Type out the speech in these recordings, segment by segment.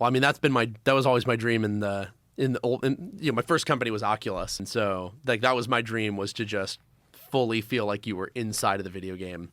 Well, I mean, that was always my dream my first company was Oculus. And so like that was my dream, was to just fully feel like you were inside of the video game,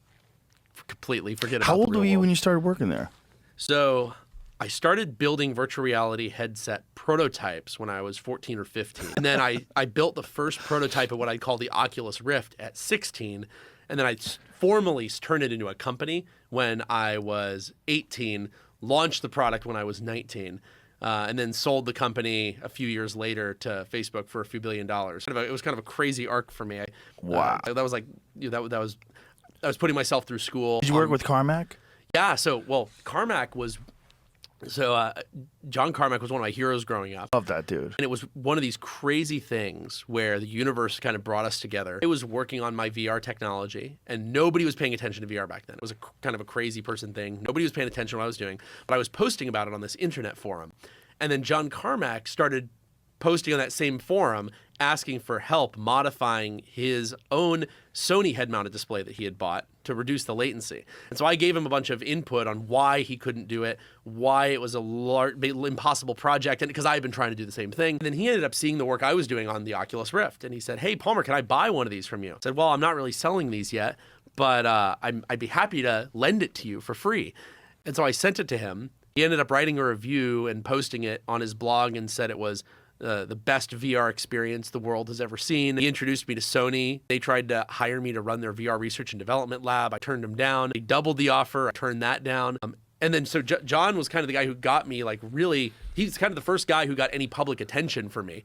completely forget about How old the were real you world. when you started working there? So I started building virtual reality headset prototypes when I was 14 or 15. And then I built the first prototype of what I'd call the Oculus Rift at 16. And then I formally turned it into a company when I was 18, launched the product when I was 19, and then sold the company a few years later to Facebook for a few $1 billion. It was kind of a crazy arc for me. Wow. That was like, I was putting myself through school. Did you work with Carmack? Yeah. Carmack was... John Carmack was one of my heroes growing up. Love that dude. And it was one of these crazy things where the universe kind of brought us together. I was working on my VR technology, and nobody was paying attention to VR back then. It was kind of a crazy person thing. Nobody was paying attention to what I was doing, but I was posting about it on this internet forum. And then John Carmack started posting on that same forum asking for help modifying his own Sony head-mounted display that he had bought to reduce the latency. And so I gave him a bunch of input on why he couldn't do it, why it was a impossible project, and because I had been trying to do the same thing. And then he ended up seeing the work I was doing on the Oculus Rift, and he said, "Hey, Palmer, can I buy one of these from you?" I said, "Well, I'm not really selling these yet, but I'd be happy to lend it to you for free." And so I sent it to him. He ended up writing a review and posting it on his blog and said it was the best VR experience the world has ever seen. He introduced me to Sony. They tried to hire me to run their VR research and development lab. I turned them down. They doubled the offer. I turned that down. And then so John was kind of the guy who got me, like, really, he's kind of the first guy who got any public attention for me,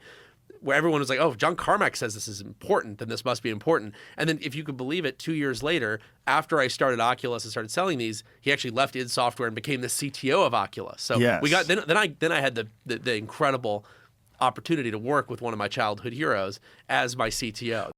where everyone was like, "Oh, John Carmack says this is important, then this must be important." And then, if you could believe it, 2 years later, after I started Oculus and started selling these, he actually left id Software and became the CTO of Oculus. So Yes. we got then I had the incredible opportunity to work with one of my childhood heroes as my CTO.